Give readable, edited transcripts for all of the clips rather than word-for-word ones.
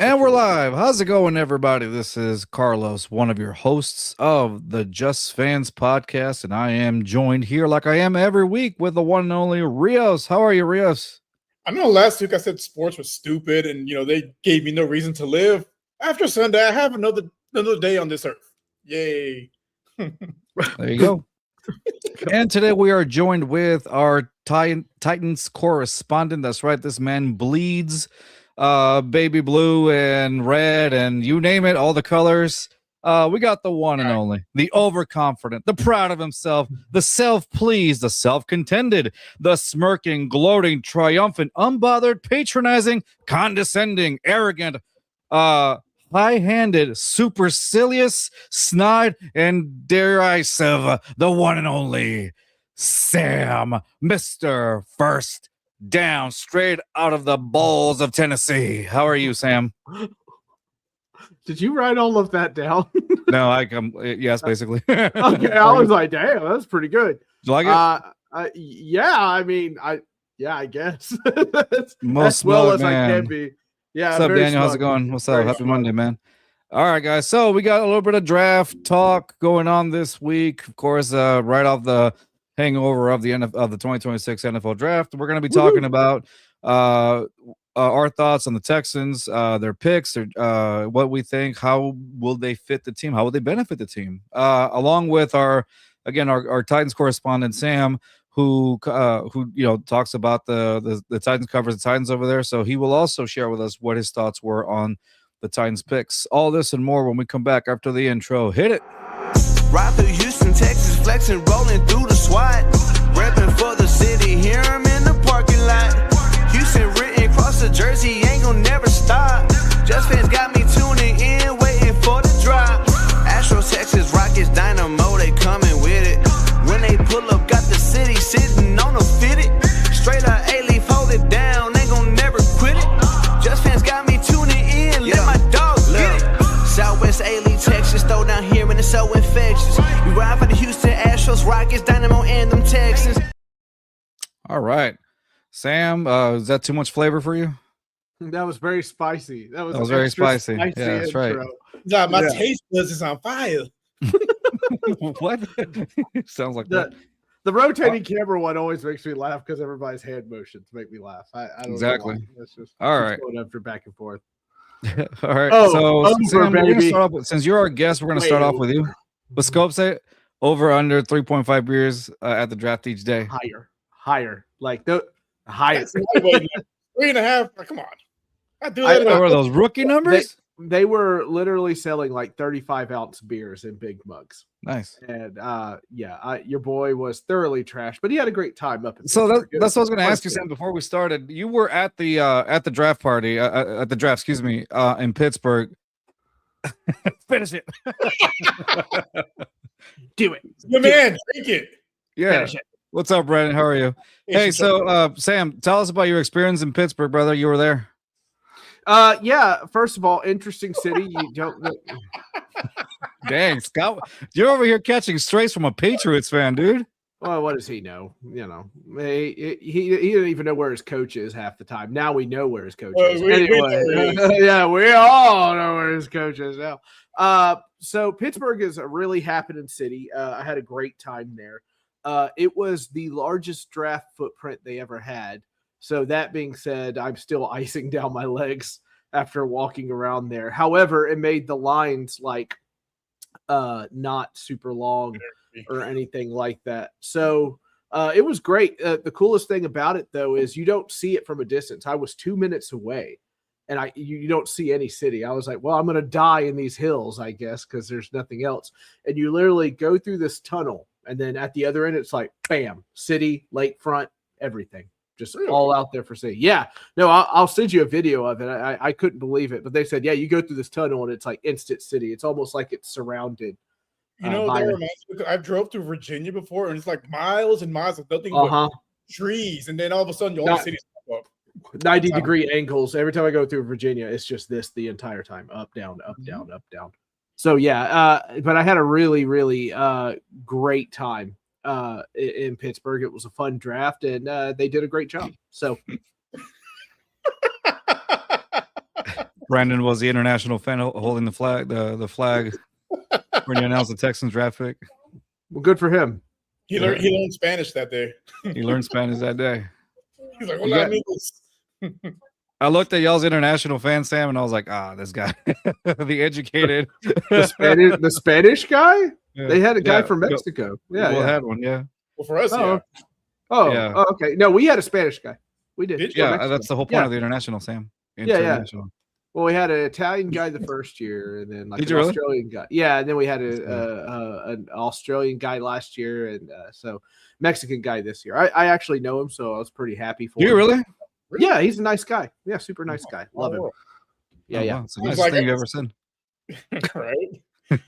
And we're live. How's it going, everybody? This is Carlos, one of your hosts of the Just Fans podcast, and I am joined here, like I am every week, with the one and only Rios. How are you, Rios? I know last week I said sports was stupid, and they gave me no reason to live. After Sunday, I have another day on this earth. Yay! There you go. And today we are joined with our Titans correspondent. That's right. This man bleeds baby blue and red and you name it, all the colors. We got the one and only, the overconfident, the proud of himself, the self-pleased, the self-contended, the smirking, gloating, triumphant, unbothered, patronizing, condescending, arrogant, high-handed, supercilious, snide, and dare I say, the one and only Sam, Mr. First Down, straight out of the balls of Tennessee. How are you, Sam? Did you write all of that down? No, yes, basically. Okay, I was like, damn, that's pretty good. Do you like it? Yeah, I mean, I guess. Most as well man. I can be. Yeah. What's up, Daniel? smart. How's it going? What's up? Very Happy smart. Monday, man. All right, guys. So we got a little bit of draft talk going on this week. Of course, right off the hangover of the 2026 NFL draft, we're going to be talking about our thoughts on the Texans, their picks, what we think, how will they fit the team, how will they benefit the team, along with our Titans correspondent Sam, who talks about the Titans, covers the Titans over there. So he will also share with us what his thoughts were on the Titans picks. All this and more when we come back after the intro. Hit it. Ride through Houston, Texas, flexing, rolling through the SWAT. Repping for the city, hear 'em in the parking lot. Houston written across the jersey, ain't gon' never stop. Just Fans got me tuning in, waiting for the drop. Astros, Texas, Rockets, Dynamo, they coming with it. When they pull up, got the city sitting on a fitted. Straight up A-Leaf, hold it down, ain't gon' never quit it. Just Fans got me tuning in, let my dogs get it. Southwest A-Leaf, Texas, throw down here and it's so infectious. We ride for the Houston Astros, Rockets, Dynamo, and them Texans. All right. Sam, is that too much flavor for you? That was very spicy. That was very spicy. Yeah, that's right. Yeah, my taste buds is on fire. What? Sounds like that. The rotating camera one always makes me laugh because everybody's hand motions make me laugh. I don't Exactly. know why. That's just All right. going up for back and forth. All right. Oh, over, Sam, we're gonna baby. start off since you're our guest, we're going to start off with you. What Scope say? Over under 3.5 beers at the draft each day. Higher. Like the higher. That's not what- 3.5. Come on. I do I that. know, were those rookie numbers? They were literally selling like 35-ounce beers in big mugs. Nice. And your boy was thoroughly trashed, but he had a great time up. So that's what I was going to ask you, Sam. Before we started, you were at the draft party, at the draft, excuse me, in Pittsburgh. Finish it. Do it. Your man, drink it. Yeah. What's up, Brandon? How are you? Hey, so Sam, tell us about your experience in Pittsburgh, brother. You were there. Yeah. First of all, interesting city. You don't. Dang, Scott, you're over here catching strays from a Patriots fan, dude. Well, what does he know? He didn't even know where his coach is half the time. Now we know where his coach is. Yeah, we all know where his coach is now. So Pittsburgh is a really happening city. I had a great time there. It was the largest draft footprint they ever had. So that being said, I'm still icing down my legs after walking around there. However, it made the lines like not super long or anything like that. So it was great. The coolest thing about it, though, is you don't see it from a distance. I was 2 minutes away, and you don't see any city. I was like, well, I'm going to die in these hills, I guess, because there's nothing else. And you literally go through this tunnel, and then at the other end, it's like, bam, city, lakefront, everything. Just all out there for see. Yeah. No, I'll send you a video of it. I couldn't believe it. But they said, yeah, you go through this tunnel, and it's like instant city. It's almost like it's surrounded. I drove through Virginia before, and it's like miles and miles of nothing but trees, and then all of a sudden, all the cities pop up. 90-degree angles. Every time I go through Virginia, it's just this the entire time. Up, down, up, down, up, down. So, yeah, but I had a really, really great time in Pittsburgh. It was a fun draft, and they did a great job. So Brandon was the international fan holding the flag, the flag when you announced the Texans draft pick. Well, good for him. He learned Spanish that day. He learned Spanish that day. He's like, "Hola, amigos." I looked at y'all's international fan, Sam, and I was like, this guy, the educated. The Spanish guy? Yeah. They had a guy from Mexico. Yeah, we had one, yeah. Well, for us, yeah. Yeah. Oh, okay. No, we had a Spanish guy. We did. Yeah, that's the whole point of the international, Sam. Yeah. Well, we had an Italian guy the first year, and then like an Australian guy. Yeah, and then we had an Australian guy last year, and so Mexican guy this year. I actually know him, so I was pretty happy for him. You really? Yeah, he's a nice guy. Yeah, super nice guy. Love him. Yeah. Wow. It's the nicest thing you've ever said. Right? I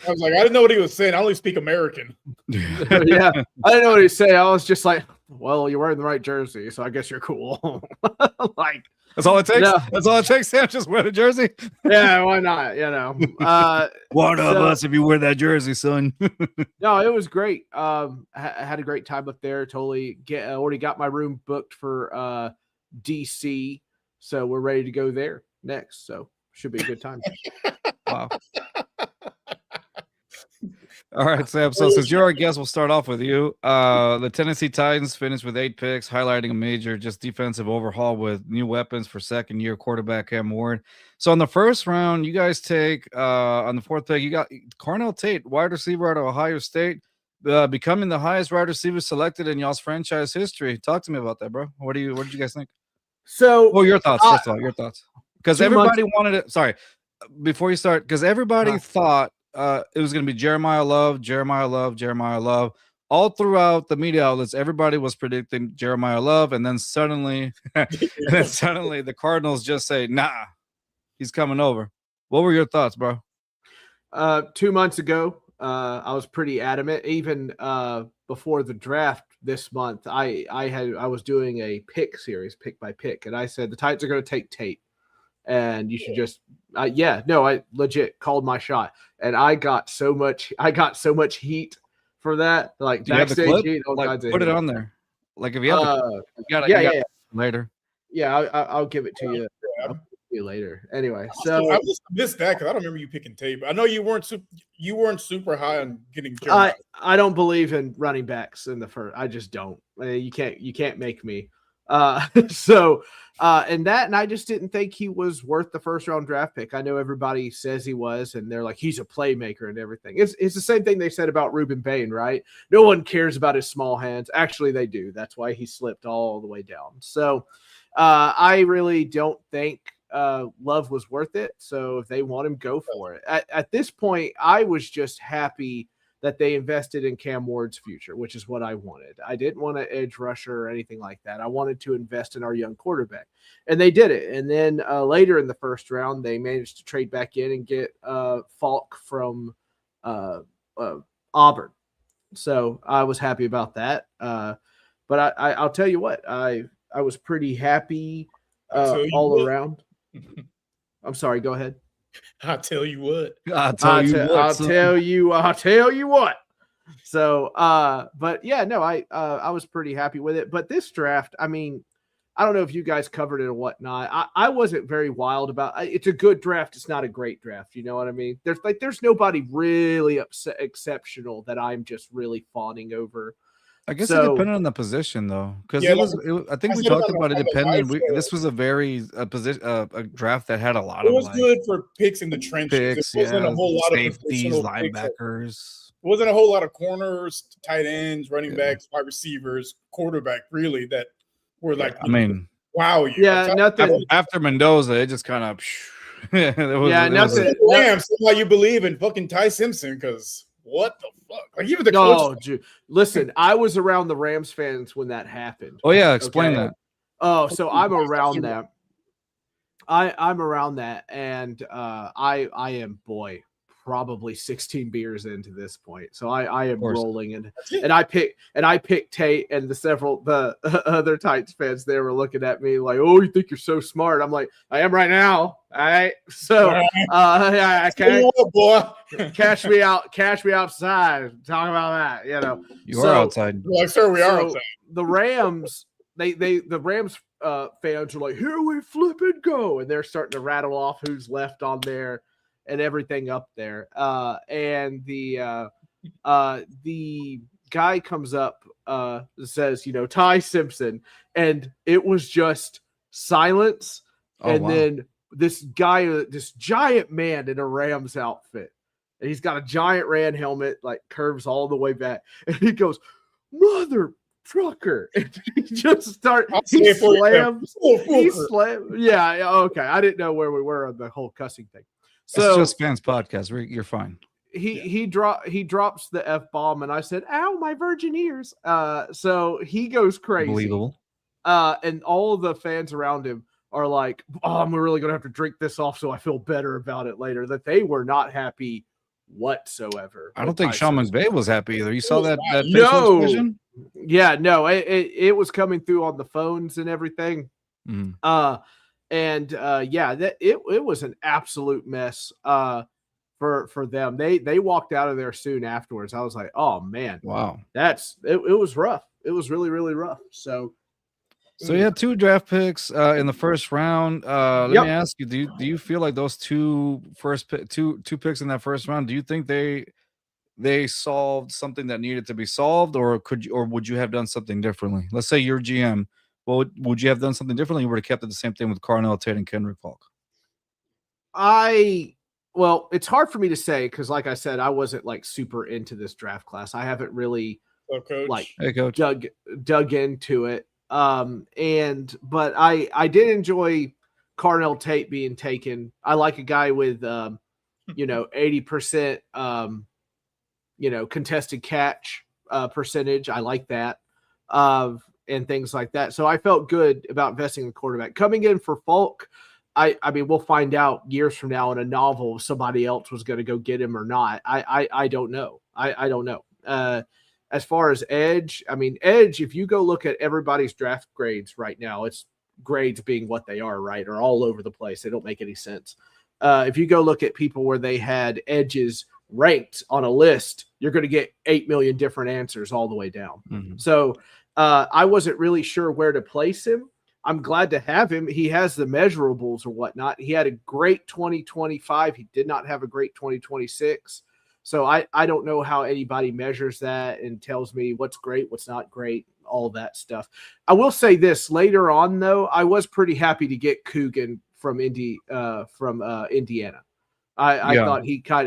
was like, I didn't know what he was saying. I only speak American. Yeah, I didn't know what he was saying. I was just like, well, you're wearing the right jersey, so I guess you're cool. Like, that's all it takes. No. That's all it takes, Sam. Just wear the jersey. Yeah, why not? You know, one of us if you wear that jersey, son. No, it was great. I had a great time up there. Totally already got my room booked for DC, so we're ready to go there next. So should be a good time. Wow. All right, Sam. So since you're our guest, we'll start off with you. The Tennessee Titans finished with 8 picks, highlighting a major defensive overhaul with new weapons for second-year quarterback Cam Ward. So on the first round, you guys take on the 4th pick, you got Cornell Tate, wide receiver out of Ohio State, becoming the highest wide receiver selected in y'all's franchise history. Talk to me about that, bro. What did you guys think? So, your thoughts. First of all, your thoughts, because everybody wanted it. Sorry, before you start, because everybody thought it was going to be Jeremiah Love. All throughout the media outlets, everybody was predicting Jeremiah Love, and then suddenly, the Cardinals just say, "Nah, he's coming over." What were your thoughts, bro? 2 months ago, I was pretty adamant. Even before the draft this month, I was doing a pick series, pick by pick, and I said the Titans are going to take Tate. And you should just, I legit called my shot, and I got so much heat for that, like backstage heat. Put it on there, like if you have, later. Yeah, I'll give it to you. I'll give it to you later. Anyway, so I missed that because I don't remember you picking Tate. I know you weren't super high on getting. Jeremiah. I don't believe in running backs in the first. I just don't. You can't make me. And I just didn't think he was worth the first round draft pick. I know everybody says he was, and they're like, he's a playmaker and everything. It's the same thing they said about Reuben Bain, right? No one cares about his small hands. Actually, they do. That's why he slipped all the way down. So, I really don't think, Love was worth it. So if they want him, go for it. At this point, I was just happy that they invested in Cam Ward's future, which is what I wanted. I didn't want an edge rusher or anything like that. I wanted to invest in our young quarterback, and they did it. And then later in the first round, they managed to trade back in and get Falk from Auburn. So I was happy about that. But I'll tell you what, I was pretty happy all around. I'm sorry, go ahead. I'll tell you what. I'll tell you what. So, but yeah, no, I was pretty happy with it. But this draft, I mean, I don't know if you guys covered it or whatnot. I wasn't very wild about it. It's a good draft. It's not a great draft. You know what I mean? There's nobody really exceptional that I'm just really fawning over. I guess it depended on the position, though, because I think we talked about it depending. This was a very a draft that had a lot of. It was good for picks in the trenches. It wasn't a whole lot of safeties, linebackers. It wasn't a whole lot of corners, tight ends, running backs, wide receivers, quarterback. Really, that were like. I mean, wow. Nothing after Mendoza. It just kind of. Nothing. Rams. Why you believe in fucking Ty Simpson? Because. What the fuck? Like even the coach. Listen, I was around the Rams fans when that happened. Oh yeah, explain that. Oh, so I'm around that. I'm around that, and I am probably 16 beers into this point. So I am rolling, and I picked Tate, and the other Titans fans they were looking at me like, "Oh, you think you're so smart?" I'm like, "I am right now." All right, so cash me outside. Talk about that, You are outside. Like, sir, we are outside. The Rams, the Rams fans are like, here we flip and go. And they're starting to rattle off who's left on there and everything up there. And the guy comes up, says, Ty Simpson. And it was just silence. Then this guy, this giant man in a Rams outfit. And he's got a giant Ram helmet, like curves all the way back. And he goes, mother trucker. And he just he slams. Yeah, okay. I didn't know where we were on the whole cussing thing. So it's just fans podcast. You're fine. He drops the F-bomb, and I said, ow, my virgin ears. So he goes crazy. Unbelievable. And all the fans around him are like, oh, I'm really going to have to drink this off so I feel better about it later. That they were not happy whatsoever. I don't think Sean McVay was happy either. You saw that no. expression? Yeah, no, it was coming through on the phones and everything. Mm. It was an absolute mess for them. They walked out of there soon afterwards. I was like, oh man, wow, it was rough. It was really, really rough. So you had 2 draft picks in the first round. Let me ask you: Do you feel like those two picks in that first round? Do you think they solved something that needed to be solved, or would you have done something differently? Let's say you're GM. Well, would you have done something differently? You would have kept it the same thing with Carnell Tate and Kendrick Falk. Well, it's hard for me to say because, like I said, I wasn't like super into this draft class. I haven't really dug into it. But I did enjoy Carnell Tate being taken. I like a guy with 80% contested catch percentage. I like that. And things like that. So I felt good about investing in the quarterback. Coming in for Falk, I mean, we'll find out years from now in a novel if somebody else was going to go get him or not. I don't know. I don't know. As far as Edge, if you go look at everybody's draft grades right now, it's grades being what they are, right? Are all over the place. They don't make any sense. If you go look at people where they had edges ranked on a list, you're going to get 8 million different answers all the way down. Mm-hmm. So I wasn't really sure where to place him. I'm glad to have him. He has the measurables or whatnot. He had a great 2025. He did not have a great 2026. So I don't know how anybody measures that and tells me what's great, what's not great, all that stuff. I will say this later on, though, I was pretty happy to get Coogan from Indiana. I thought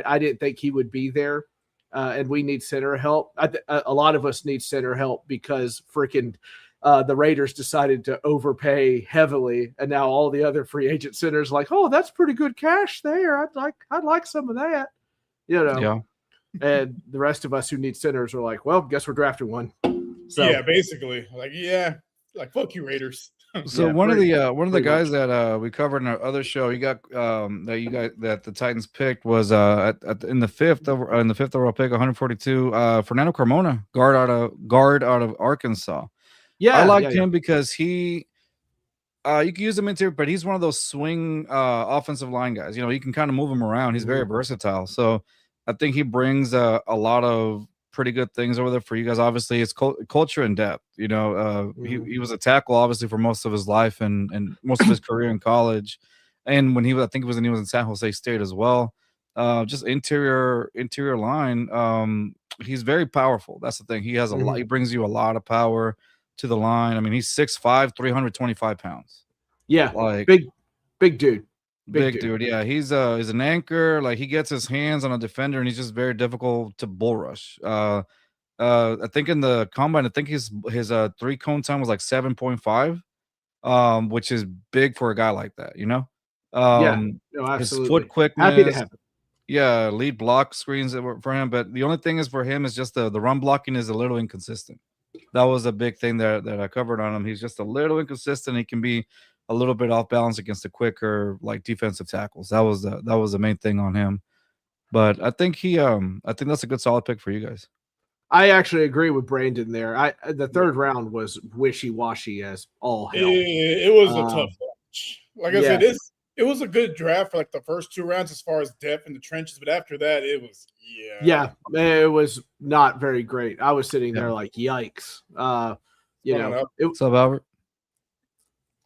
I didn't think he would be there. And we need center help. A lot of us need center help because freaking the Raiders decided to overpay heavily, and now all the other free agent centers like, oh, that's pretty good cash there. I'd like some of that, Yeah. And the rest of us who need centers are like, well, guess we're drafting one. So yeah, basically, like fuck you, Raiders. So one of the guys that we covered in our other show, that the Titans picked was in the fifth overall pick, 142, Fernando Carmona, guard out of Arkansas. Yeah, I liked him because he you can use him interior, but he's one of those swing offensive line guys. You can kind of move him around. He's very versatile. So I think he brings a lot of pretty good things over there for you guys. Obviously, it's culture and depth. He was a tackle obviously for most of his life and most of his career in college, and when he was in San Jose State as well. Just interior line. He's very powerful. That's the thing. He has a lot. He brings you a lot of power to the line. I mean, he's 6'5", 325 pounds. Yeah, like big dude. Big dude. Yeah, he's an anchor. Like he gets his hands on a defender, and he's just very difficult to bull rush. I think in the combine, his 3-cone time was like 7.5, which is big for a guy like that. Absolutely. His foot quickness. Happy to have him. Yeah, lead block screens that were for him, but the only thing is for him is just the run blocking is a little inconsistent. That was a big thing that I covered on him. He's just a little inconsistent. He can be a little bit off balance against the quicker defensive tackles. That was the main thing on him. But I think that's a good solid pick for you guys. I actually agree with Brandon there. The third round was wishy-washy as all hell. It was a tough watch. Like I said, it was a good draft for the first 2 rounds as far as depth in the trenches, but after that, it was it was not very great. I was sitting there like, yikes. What's up, Albert?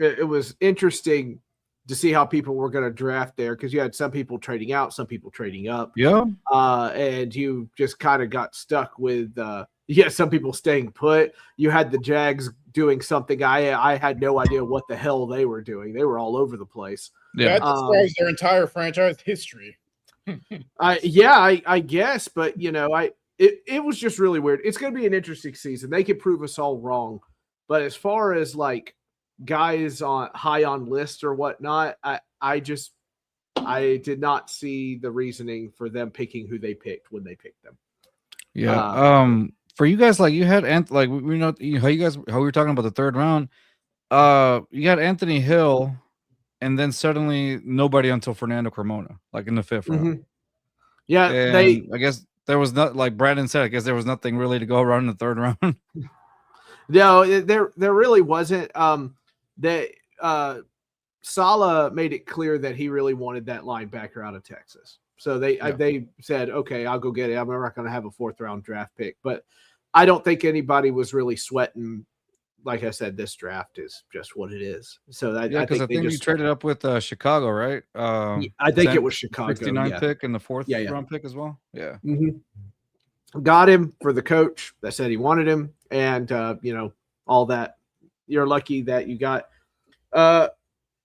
it was interesting to see how people were going to draft there because you had some people trading out, some people trading up. Yeah. And you just kind of got stuck with some people staying put. You had the Jags doing something I had no idea what the hell they were doing. They were all over the place. Yeah, that describes their entire franchise history. I guess, but it was just really weird. It's going to be an interesting season. They could prove us all wrong, but as far as like guys high on lists or whatnot, I did not see the reasoning for them picking who they picked when they picked them. Yeah. For you guys, like you had we know how we were talking about the third round. You had Anthony Hill, and then suddenly nobody until Fernando Carmona, like in the fifth round. Mm-hmm. Yeah, and I guess there was not, like Brandon said, I guess there was nothing really to go around in the third round. No, there really wasn't. Saleh made it clear that he really wanted that linebacker out of Texas. So they said, okay, I'll go get it. I'm not going to have a fourth round draft pick, but I don't think anybody was really sweating. Like I said, this draft is just what it is. So I think you traded up with Chicago, right? I think it was Chicago. 69 pick and the fourth round pick as well. Yeah. Mm-hmm. Got him for the coach that said he wanted him, and all that. You're lucky that you got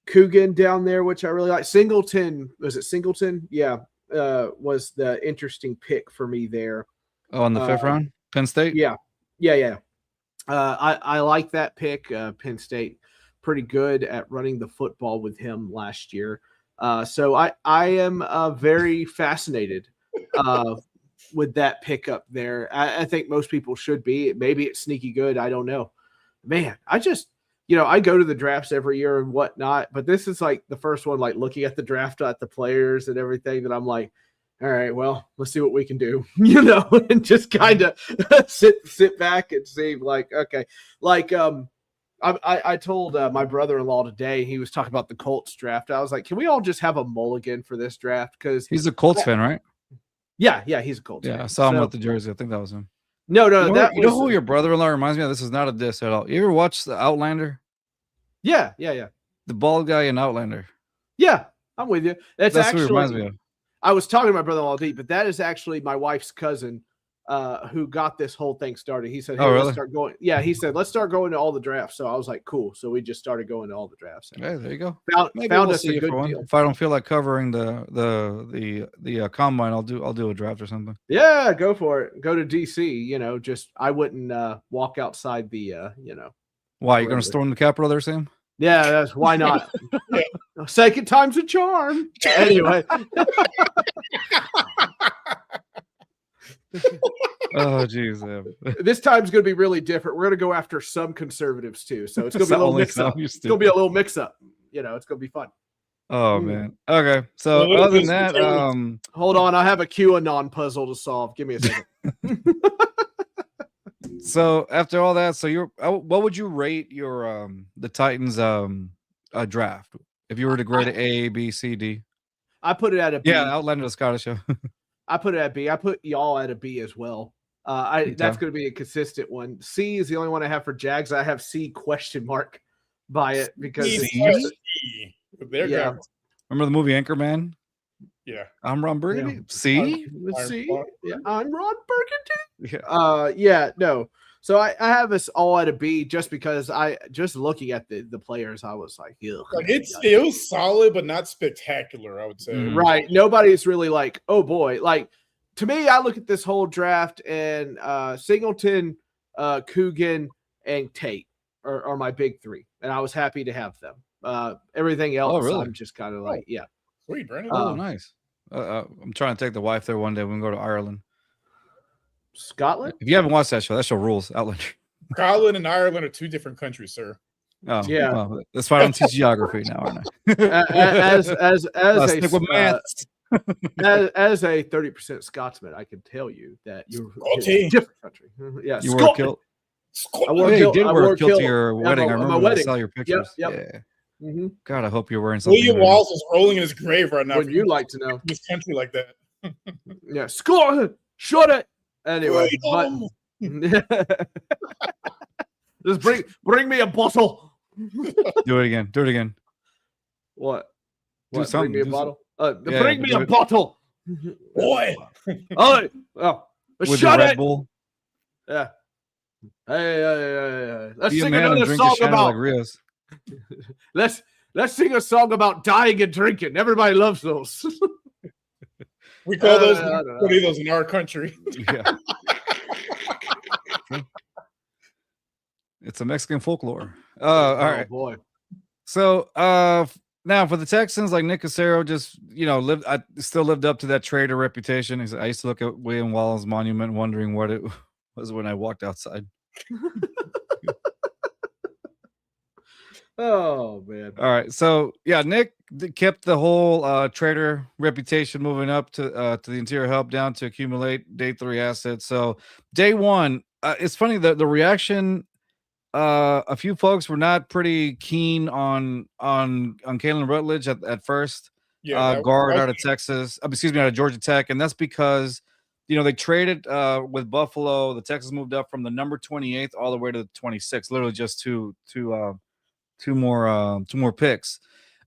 Coogan down there, which I really like. Singleton, was it Singleton? Yeah, was the interesting pick for me there. Oh, in the fifth round, Penn State. Yeah. I like that pick. Penn State, pretty good at running the football with him last year. So I am very fascinated with that pickup there. I think most people should be. Maybe it's sneaky good. I don't know. Man, I just, I go to the drafts every year and whatnot, but this is like the first one, like looking at the draft, at the players and everything, that I'm like, all right, well, let's see what we can do, and just kind of sit back and see, like, okay. Like, I told my brother-in-law today, he was talking about the Colts draft. I was like, can we all just have a mulligan for this draft? Because he's a Colts fan, right? Yeah, he's a Colts fan. I saw him with the jersey. I think that was him. No, you know who your brother-in-law reminds me of? This is not a diss at all. You ever watch the Outlander? Yeah. The bald guy in Outlander. Yeah, I'm with you. That's actually who he reminds me of. I was talking to my brother-in-law, but that is actually my wife's cousin who got this whole thing started. He said, hey, really? Let's start going. Yeah, he said, let's start going to all the drafts. So I was like, cool. So we just started going to all the drafts. Hey, there you go. Found us a good deal. If I don't feel like covering the combine, I'll do a draft or something. Yeah, go for it. Go to DC. Just I wouldn't walk outside the Why, you're going to storm the Capitol there, Sam? Yeah, that's why not. Second time's a charm. Anyway. Oh, geez. This time's going to be really different. We're going to go after some conservatives too. So it's going to be a little mix up. It's going to be a little mix up. It's going to be fun. Oh, man. Okay. So other than that, hold on. I have a QAnon puzzle to solve. Give me a second. So after all that, what would you rate your the Titans draft if you were to grade it A, B, C, D? I put it at a B. Yeah, Outlander the Scottish show. I put it at B. I put y'all at a B as well. That's going to be a consistent one. C is the only one I have for Jags. I have C ? By it because Remember the movie Anchorman? Yeah, I'm Ron Burgundy. C. Yeah, I'm Ron Burgundy. No. So I have us all at a B just because I just looking at the players, I was like, it was solid, but not spectacular, I would say. Right. Nobody's really like, oh boy. Like to me, I look at this whole draft and Singleton, Coogan, and Tate are my big three. And I was happy to have them. Everything else, I'm just kind of like, yeah. Sweet, Brandon. Oh, nice. I'm trying to take the wife there one day when we go to Ireland. Scotland? If you haven't watched that show rules. Outlander. Scotland and Ireland are two different countries, sir. Oh, yeah. Well, that's why I don't teach geography now, aren't I? as stick with maths. as a 30% Scotsman, I can tell you that you're a different country. Yeah, you wore a kilt. I wore a kilt to your wedding. I remember I saw your pictures. Yep. Yeah. Mm-hmm. God, I hope you're wearing something. William Wallace is rolling in his grave right now. Would you like to know? This country like that. Yeah, Scotland, shut it. Anyway, but just bring me a bottle. Do it again. Do it again. What? Do What? something. Bring me a Do bottle. Yeah, Bring me do a it. bottle. Boy. Oh, With shut the Red it. Bull. Yeah. Hey. Let's Be a sing man and another drink a song Shannon about. like Rios. Let's sing a song about dying and drinking. Everybody loves those. We call those I don't know. Corridos in our country. Yeah. It's a Mexican folklore. All right. Boy. So now for the Texans, like Nick Cassero just, still lived up to that trader reputation. I used to look at William Wallace Monument wondering what it was when I walked outside. Oh man. All right. So yeah, Nick kept the whole trader reputation moving up to the interior help down to accumulate day 3 assets. So day 1, it's funny that the reaction, a few folks were not pretty keen on Kalen Rutledge at first. Guard out of Texas, out of Georgia Tech, and that's because they traded with Buffalo. The Texans moved up from the number 28th all the way to the 26th, literally just two more picks.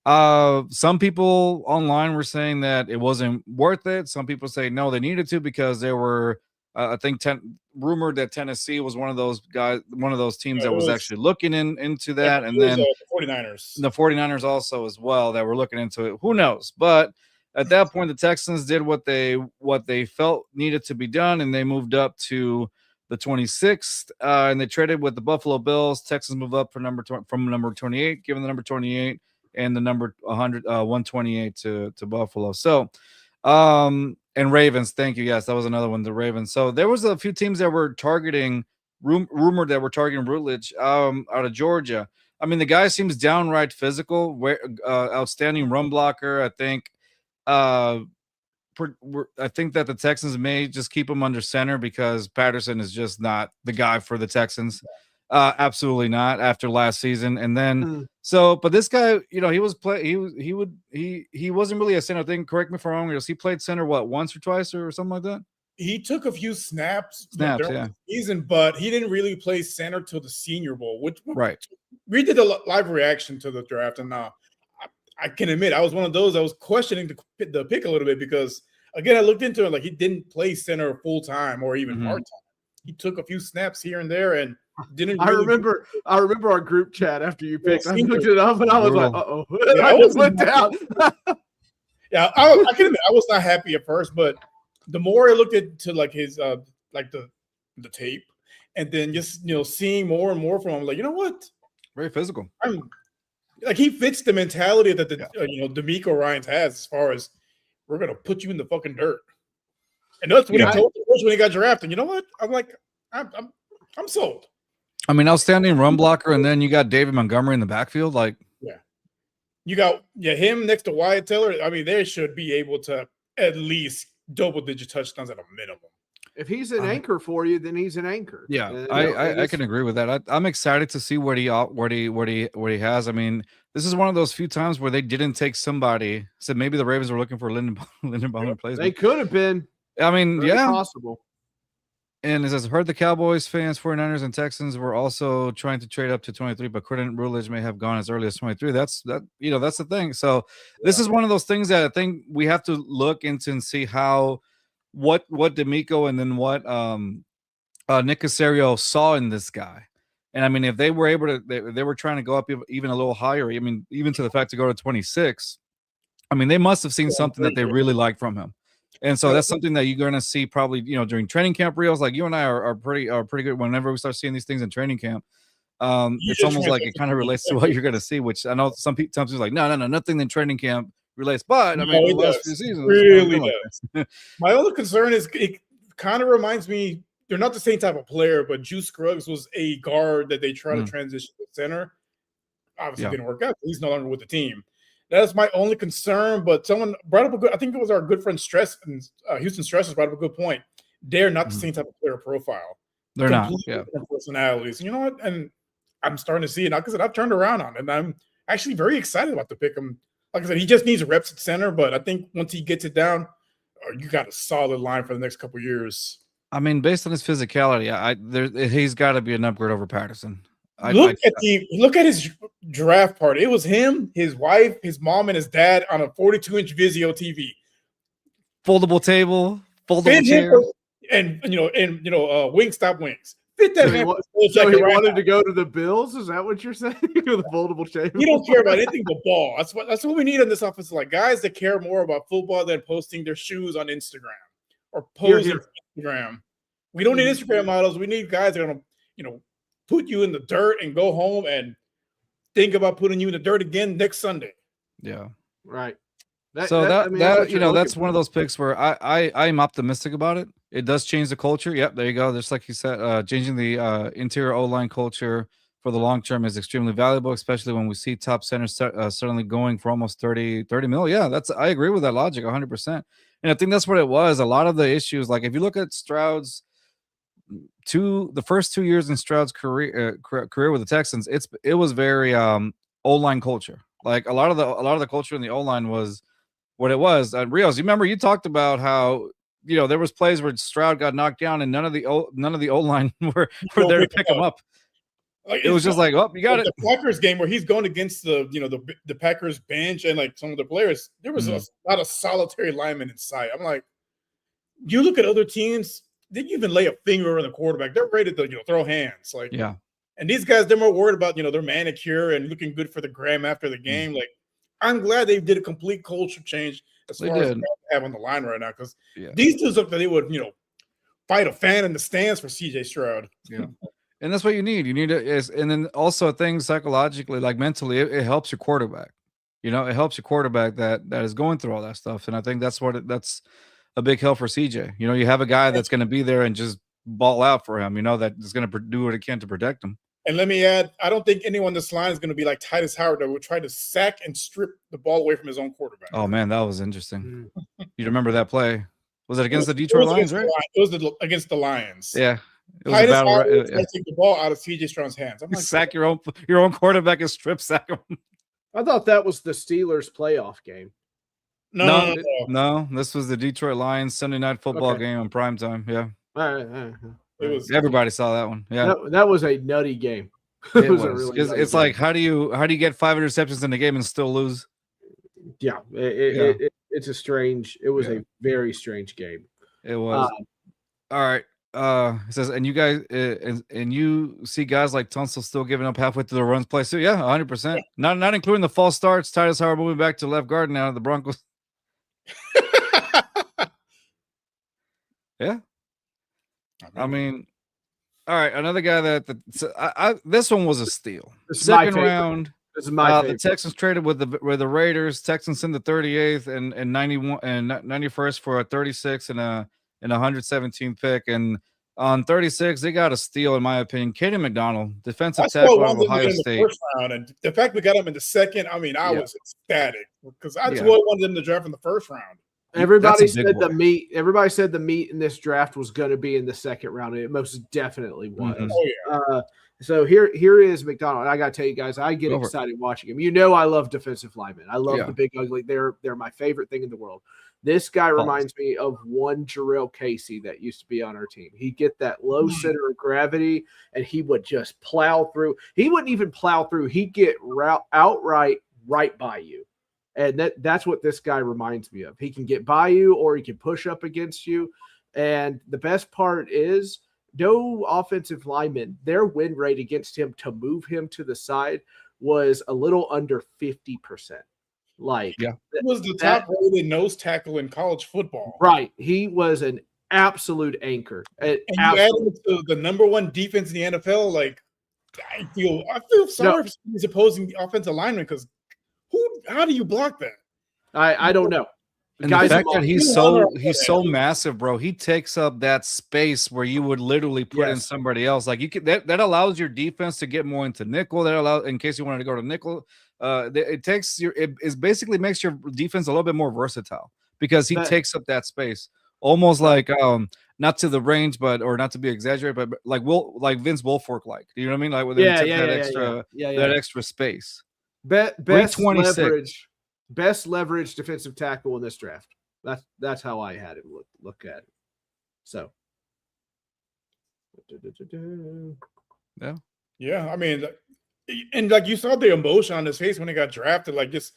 Some people online were saying that it wasn't worth it. Some people say no, they needed to because they were I think rumored that Tennessee was one of those teams that was actually looking into that, and then the 49ers. The 49ers also as well that were looking into it. Who knows? But at that point, the Texans did what they felt needed to be done, and they moved up to the 26th, and they traded with the Buffalo Bills. Texans moved up from number 28, given the number 28 and the number 128 to Buffalo. So, and Ravens, thank you. Yes, that was another one, the Ravens. So there was a few teams that were targeting, rumored that were targeting Rutledge out of Georgia. I mean, the guy seems downright physical, outstanding run blocker. I think that the Texans may just keep him under center because Patterson is just not the guy for the Texans. Absolutely not after last season. And then but this guy, he wasn't really a center thing. Correct me if I'm wrong. He played center once or twice or something like that. He took a few snaps during the season, but he didn't really play center till the Senior Bowl. Right. We did a live reaction to the draft, and I can admit I was one of those. I was questioning the pick a little bit because, again, I looked into it like he didn't play center full time or even part time. He took a few snaps here and there, and didn't. I remember our group chat after you picked. I looked it up, and I was like, "Uh-oh!" Yeah, I just went down. Yeah, I can admit I was not happy at first, but the more I looked into like his like the tape, and then just seeing more and more from him, like, you know what? Very physical. Like he fits the mentality that DeMeco Ryans has as far as we're gonna put you in the fucking dirt. And that's what he told us when he got drafted. You know what? I'm like, I'm sold. I mean, outstanding run blocker, and then you got David Montgomery in the backfield. Like, you got him next to Wyatt Taylor. I mean, they should be able to at least double-digit touchdowns at a minimum. If he's an anchor for you, then he's an anchor. Yeah, I can agree with that. I'm excited to see what he has. I mean, this is one of those few times where they didn't take somebody. So maybe the Ravens were looking for Linderbaum replacement. They could have been. I mean, possible. And as I've heard, the Cowboys fans, 49ers, and Texans were also trying to trade up to 23, but Quentin Rutledge may have gone as early as 23. That's the thing. So this is one of those things that I think we have to look into and see what DeMeco and then what Nick Caserio saw in this guy. And I mean, if they were able to, they were trying to go up even a little higher. I mean, even to the fact to go to 26. I mean, they must have seen something that they really liked from him. And so that's something that you're going to see probably, during training camp reels. Like you and I are pretty good whenever we start seeing these things in training camp. It's almost like it kind of relates to what you're going to see, which I know some people are like, no, nothing in training camp relates. But I mean, the last few seasons really does. My only concern is it kind of reminds me, they're not the same type of player, but Juice Scruggs was a guard that they tried to transition to center. Obviously, didn't work out. He's no longer with the team. That's my only concern. But someone brought up I think it was our good friend Houston Stress brought up a good point. They're not the same type of player profile. They're not. Personalities. You know what? And I'm starting to see it now because I've turned around on it. And I'm actually very excited about the pick. Like I said, he just needs reps at center. But I think once he gets it down, you got a solid line for the next couple of years. I mean, based on his physicality, he's got to be an upgrade over Patterson. Look at his draft party. It was him, his wife, his mom, and his dad on a 42-inch Vizio TV, foldable table, foldable chair, and Wingstop wings. Fit that man. So he wanted to go to the Bills. Is that what you're saying? The foldable table. He don't care about anything but ball. That's what we need in this offense. Like guys that care more about football than posting their shoes on Instagram or posing on Instagram. We don't need Instagram models. We need guys that are gonna, put you in the dirt and go home and think about putting you in the dirt again next Sunday. Yeah. Right. That's one of those picks where I'm optimistic about it. It does change the culture. Yep, there you go. Just like you said, changing the interior O-line culture for the long term is extremely valuable, especially when we see top centers suddenly going for almost 30 mil. Yeah, I agree with that logic 100%. And I think that's what it was. A lot of the issues, like if you look at Stroud's the first 2 years in Stroud's career with the Texans, it was very O-line culture. Like a lot of the culture in the O-line was what it was. Rios, you remember you talked about how there was plays where Stroud got knocked down and none of the O-line were there to pick him up. Like, it was just like, oh, you got it. The Packers game where he's going against the Packers bench and like some of the players, there was a lot of solitary linemen in sight. I'm like, you look at other teams, they even lay a finger on the quarterback. They're ready to throw hands. Like, yeah. And these guys, they're more worried about their manicure and looking good for the gram after the game. Like, I'm glad they did a complete culture change as far as have on the line right now, because these dudes look like they would fight a fan in the stands for CJ Stroud. Yeah. And that's what you need. You need and then also things psychologically, like mentally, it helps your quarterback. It helps your quarterback that is going through all that stuff. And I think that's a big help for CJ. You have a guy that's going to be there and just ball out for him, that is going to do what it can to protect him. And let me add, I don't think anyone in this line is going to be like Titus Howard that would try to sack and strip the ball away from his own quarterback. Oh, man, that was interesting. You remember that play? Was it against the Detroit Lions, right? It was against the Lions. Yeah. Titus Howard take the ball out of CJ Stroud's hands. I'm like, sack your own quarterback and strip sack him. I thought that was the Steelers playoff game. No. This was the Detroit Lions Sunday night football game on primetime. Yeah. It was everybody saw that one. Yeah. That was a nutty game. It was. It's like how do you get 5 interceptions in the game and still lose? Yeah. It's a a very strange game. It was. All right. It says, and you guys, and you see guys like Tunsil still giving up halfway through the runs play. So yeah, 100%. Not including the false starts. Titus Howard moving back to left guard now. The Broncos. Yeah. I mean, all right. Another guy that this one was a steal. Second round. This is my favorite. The Texans traded with the Raiders. Texans in the 38th and 91 and 91st for a 36 and a 117th pick, and on 36 they got a steal in my opinion. Kaden McDonald, defensive tackle of Ohio State. First round, and the fact we got him in the second, I mean, I was ecstatic because I just wanted them to draft in the first round. Everybody said the meat in this draft was going to be in the second round, and it most definitely was. Mm-hmm. Oh yeah. So here is McDonald. I got to tell you guys, I get excited watching him. I love defensive linemen. I love the big ugly. They're my favorite thing in the world. This guy reminds me of one Jarrell Casey that used to be on our team. He'd get that low center of gravity, and he would just plow through. He wouldn't even plow through. He'd get outright right by you. And that's what this guy reminds me of. He can get by you or he can push up against you. And the best part is no offensive lineman, their win rate against him to move him to the side was a little under 50%. It was the top rated nose tackle in college football. Right. He was an absolute anchor. And you add him to the number one defense in the NFL. Like, I feel sorry for his opposing offensive lineman because how do you block that? I don't know. And the fact that he's so massive, bro, he takes up that space where you would literally put in somebody else. Like that allows your defense to get more into nickel. That allows, in case you wanted to go to nickel, it basically makes your defense a little bit more versatile because he takes up that space, almost like not to the range, or not to be exaggerated, but like Vince Wilfork, you know what I mean? Like with that extra space. Best leverage defensive tackle in this draft. That's how I had it look at it. So, yeah. Yeah, I mean, and like you saw the emotion on his face when he got drafted, like just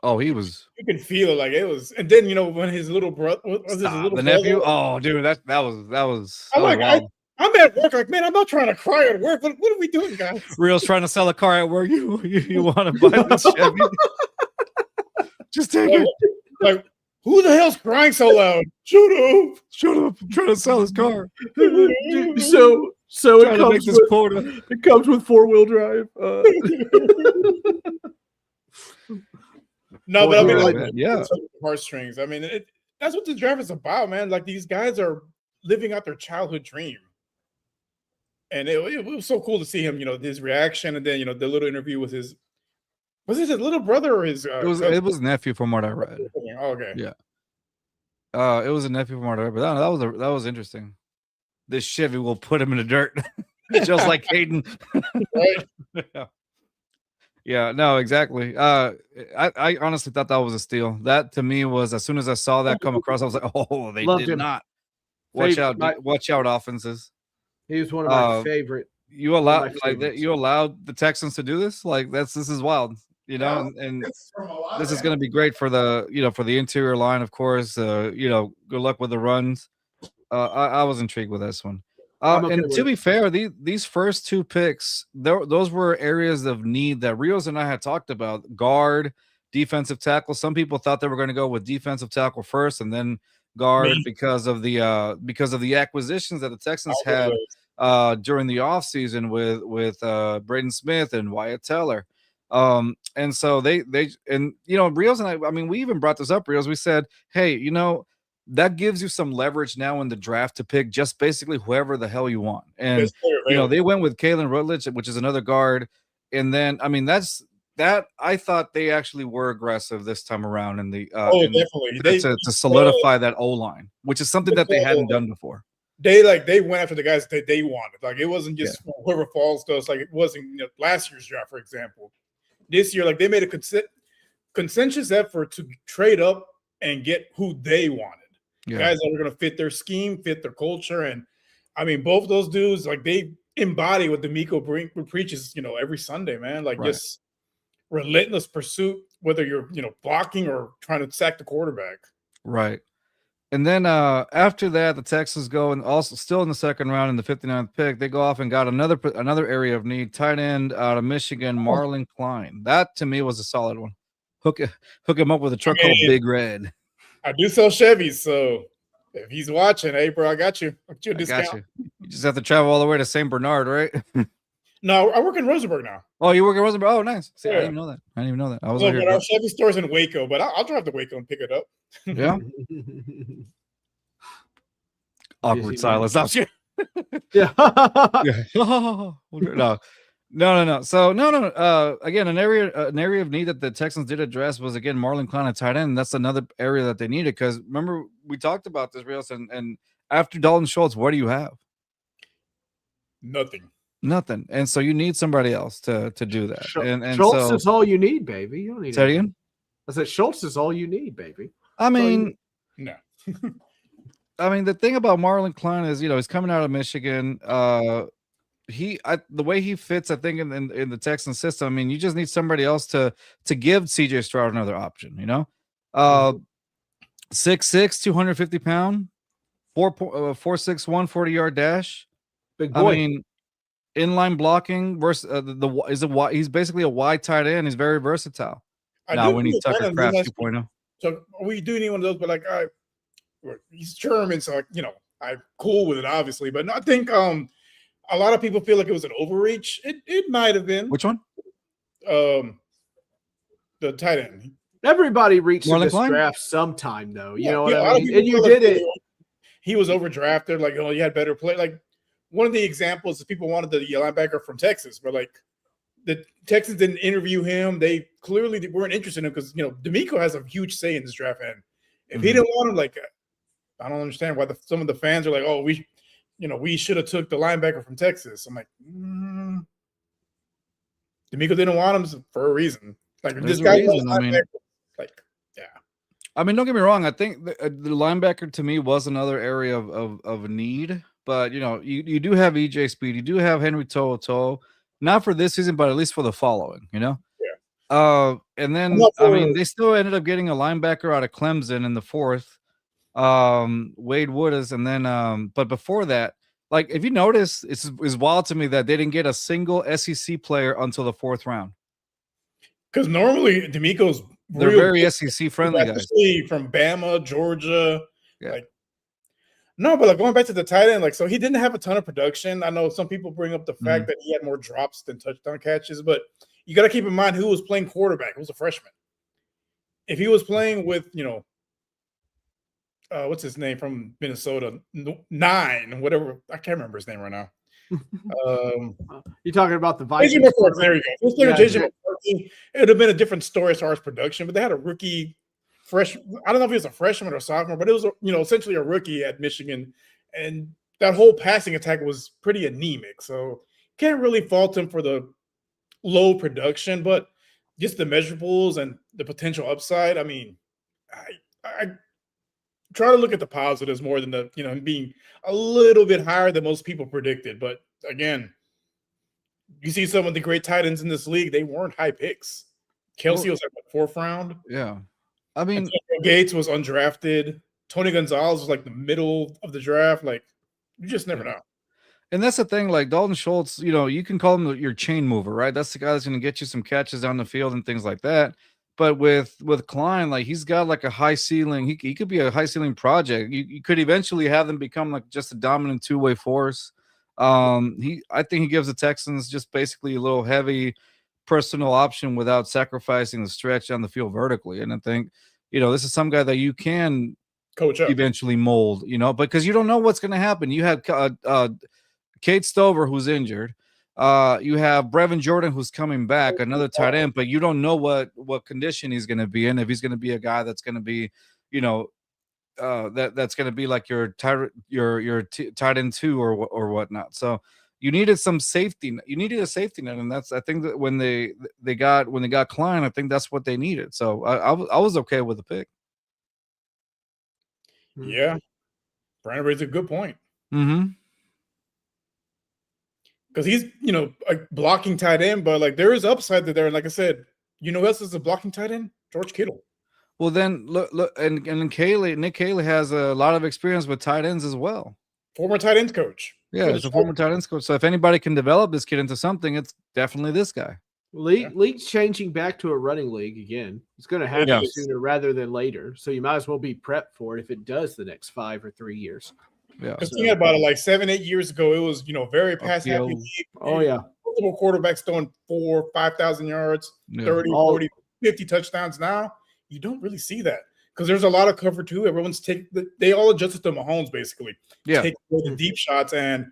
he was. You can feel it, like it was. And then when his little brother was his little the brother, nephew. Oh, dude, that was I'm wild. I'm at work, like, man, I'm not trying to cry at work. What are we doing, guys? Real's trying to sell a car at work. You want to buy this Chevy? Just take it. Like, who the hell's crying so loud? Shut up! I'm trying to sell his car. So it comes with quota. It comes with 4-wheel drive. No, but I mean, like, yeah, heartstrings. I mean, that's what the draft is about, man. Like, these guys are living out their childhood dream, and it was so cool to see him. His reaction, and then the little interview with his. Was it his little brother or his? It was nephew from what I read. Oh, okay. Yeah. It was a nephew from what I read, but that was interesting. This Chevy will put him in the dirt, just like Hayden. Right. Yeah, no, exactly. I honestly thought that was a steal. That to me was, as soon as I saw that come across, I was like, oh, they did not. Watch out, offenses. He was one of my favorite. You allowed the Texans to do this? Like this is wild. And this is going to be great for the for the interior line, of course. Good luck with the runs. I was intrigued with this one. And to be fair, these first 2 picks, those were areas of need that Rios and I had talked about. Guard, defensive tackle. Some people thought they were going to go with defensive tackle first and then guard because of the acquisitions that the Texans had during the offseason with Braden Smith and Wyatt Teller. And so they Rios and I mean, we even brought this up, Rios. We said, hey, that gives you some leverage now in the draft to pick just basically whoever the hell you want. And they went with Kalen Rutledge, which is another guard. And then I mean, I thought they actually were aggressive this time around in the definitely to solidify that O-line, which is something that they hadn't done before. They went after the guys that they wanted. Like, it wasn't just whoever falls to us. Like, it wasn't last year's draft, for example. This year, like, they made a consensus effort to trade up and get who they wanted. Guys that were going to fit their scheme, fit their culture. And I mean, both those dudes, like, they embody what D'Amico preaches, every Sunday, man. Like, just relentless pursuit, whether you're, blocking or trying to sack the quarterback. Right. And then after that, the Texans go, and also still in the second round in the 59th pick, they go off and got another area of need, tight end out of Michigan, Marlon Klein. That to me was a solid one. Hook him up with a truck called Big Red. I do sell Chevys, so if he's watching, hey, bro, I got you. I'll get you a discount. Got you. You just have to travel all the way to St. Bernard, right? No, I work in Rosenberg now. Oh, you work in Rosenberg? Oh, nice. See, I didn't even know that. I was our Chevy store's in Waco, but I'll drive to Waco and pick it up. Yeah. Awkward silence. Yeah. No. So no. Again, an area of need that the Texans did address was, again, Marlon Klein at tight end. That's another area that they needed, because remember we talked about this, Rios, and after Dalton Schultz, what do you have? Nothing. And so you need somebody else to do that. And Schultz is all you need, baby. You don't need say it again. I said Schultz is all you need, baby. I mean, no. I mean, the thing about Marlon Klein is, he's coming out of Michigan. The way he fits, I think, in the Texan system. I mean, you just need somebody else to give CJ Stroud another option. 6'6", 250-pound, 4.6, 140-yard dash. Big boy. I mean, inline blocking versus he's basically a wide tight end. He's very versatile. Now we need Tucker Kraft 2.0. So we do need one of those, but like, he's German, so I'm cool with it, obviously. But I think a lot of people feel like it was an overreach. It might have been. Which one? The tight end. Everybody reached this draft sometime, though. You know what I mean? And you did it. He was overdrafted. Like, you had better play. Like, one of the examples is people wanted the linebacker from Texas, but like the Texans didn't interview him. They clearly weren't interested in him because D'Amico has a huge say in this draft. And if he didn't want him, like, I don't understand why some of the fans are like, oh, we should have took the linebacker from Texas. I'm like, D'Amico didn't want him for a reason. Like, this guy, I mean, don't get me wrong. I think the linebacker to me was another area of need. But you do have EJ Speed, you do have Henry To'oTo'o. not for this season, but at least for the following, you know? Yeah. And then, I mean, they still ended up getting a linebacker out of Clemson in the 4th, Wade Woodis. And then, but before that, like, if you notice, it's wild to me that they didn't get a single SEC player until the 4th round. Because normally D'Amico's they're very SEC friendly guys, especially from Bama, Georgia. Yeah. Like, no, but like going back to the tight end, like, so he didn't have a ton of production. I know some people bring up the fact that he had more drops than touchdown catches, but you got to keep in mind who was playing quarterback. Who was a freshman. If he was playing with, you know, what's his name from Minnesota? 9, whatever. I can't remember his name right now. You're talking about the Vikings. JJ McCarthy, there you go. If he was playing with JJ McCarthy, it would have been a different story as far as production, but they had a rookie I don't know if he was a freshman or sophomore, but it was, you know, essentially a rookie at Michigan, and that whole passing attack was pretty anemic. So can't really fault him for the low production, but just the measurables and the potential upside. I mean, I try to look at the positives more than the, you know, being a little bit higher than most people predicted. But again, you see some of the great tight ends in this league, they weren't high picks. Kelsey was like the 4th round. Yeah. I mean, Gates was undrafted. Tony Gonzalez was like the middle of the draft. Like, you just never know. And that's the thing, like Dalton Schultz, you know, you can call him your chain mover, right? That's the guy that's going to get you some catches down the field and things like that. But with Klein, like, he's got like a high ceiling. He could be a high ceiling project. You could eventually have them become like just a dominant two-way force. I think he gives the Texans just basically a little heavy personal option without sacrificing the stretch on the field vertically. And I think, you know, this is some guy that you can coach up, eventually mold, you know, because you don't know what's going to happen. You have Kate Stover, who's injured. You have Brevin Jordan, who's coming back, another tight end, but you don't know what condition he's going to be in. If he's going to be a guy that's going to be, you know, that's going to be like your tight end 2 or whatnot. So you needed some safety. You needed a safety net, and that's, I think, that when they got Klein, I think that's what they needed. So I was okay with the pick. Yeah, Brandon raised a good point. Mm-hmm. Because he's, you know, a blocking tight end, but like there is upside there. And like I said, you know who else is a blocking tight end? George Kittle. Well, then look, and Nick Caley has a lot of experience with tight ends as well. Former tight ends coach. Yeah, he's a former tight ends coach. So if anybody can develop this kid into something, it's definitely this guy. League's changing back to a running league again. It's going to happen sooner rather than later. So you might as well be prepped for it if it does the next 5 or 3 years. Yeah. Because thinking about it, like 7-8 years ago, it was, you know, very pass happy league. Oh, yeah. Multiple quarterbacks throwing 4,000-5,000 yards, 30, 40, 50 touchdowns. Now you don't really see that because there's a lot of cover too. Everyone's they all adjusted to Mahomes basically. Yeah. Take away the deep shots, and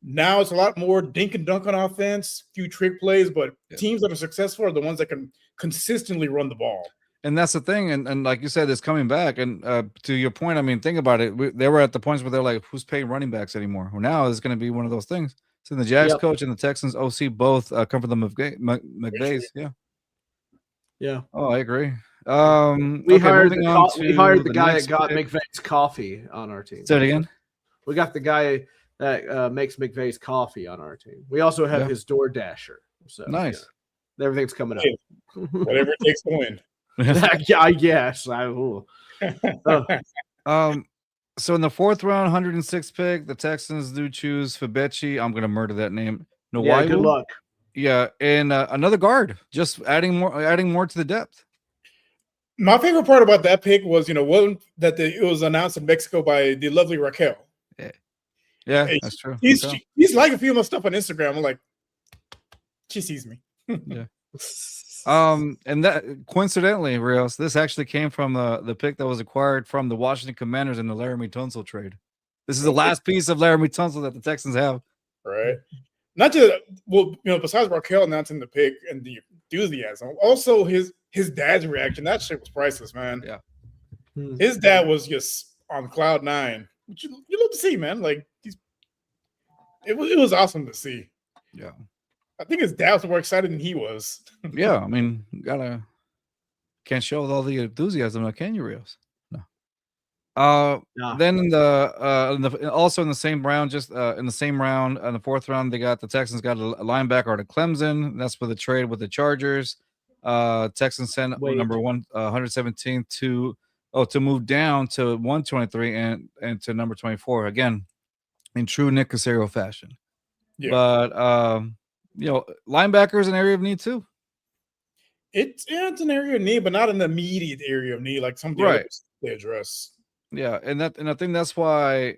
now it's a lot more dink and dunk on offense, few trick plays, but teams that are successful are the ones that can consistently run the ball. And that's the thing, and like you said, it's coming back. And to your point, I mean, think about it. They were at the points where they're like, "Who's paying running backs anymore?" Well, now it's going to be one of those things. So the Jags coach and the Texans OC both come from the McVays. Yeah. Oh, I agree. We hired the guy that got McVay's coffee on our team. Say it again. We got the guy that makes McVay's coffee on our team. We also have his door dasher. So nice. Yeah, everything's coming up. Whatever it takes to win. I guess. So in the 4th round, 106th pick, the Texans do choose Fabechi. I'm gonna murder that name. Yeah, good luck. Yeah, and another guard, just adding more to the depth. My favorite part about that pick was, you know, it was announced in Mexico by the lovely Raquel. Yeah, that's true. He's like a few of my stuff on Instagram. I'm like, she sees me. Yeah. And that coincidentally, Rios, this actually came from the pick that was acquired from the Washington Commanders in the Laramie Tunsil trade. This is the last piece of Laramie Tunsil that the Texans have. Right. Not just, well, you know, besides Raquel announcing the pick and the enthusiasm, also his dad's reaction. That shit was priceless, man. Yeah. His dad was just on cloud 9. Which you love to see, man. Like it was awesome to see. Yeah. I think his dad was more excited than he was. Yeah, I mean, can't show with all the enthusiasm, now, can you, Rios? No. Then also in the same round, in the fourth round, they got the Texans got a linebacker out of Clemson. That's for the trade with the Chargers. Texans sent number 117 to move down to 123 and to number 24 again in true Nick Caserio fashion. Yeah. But linebacker is an area of need too. It's an area of need, but not an immediate area of need like some of the others they address. Yeah, and I think that's why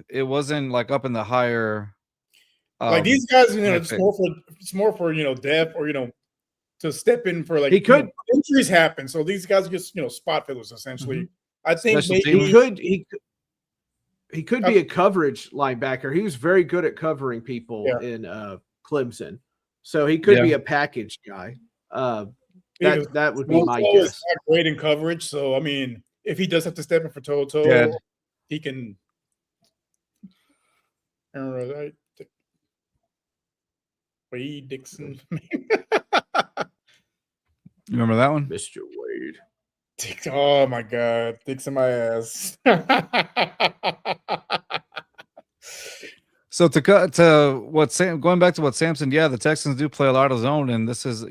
it wasn't like up in the higher. Like these guys, it's more for depth or to step in for like injuries happen. So these guys are just spot fillers essentially. Mm-hmm. I think he could be a coverage linebacker. He was very good at covering people in Clemson, so he could be a package guy. That would be my guess. Not great in coverage, so I mean. If he does have to step in for toe-to-toe, he can. Wade Dixon. You remember that one? Mr. Wade. Oh, my God. Dixon my ass. So going back to what Samson, the Texans do play a lot of zone, and this is,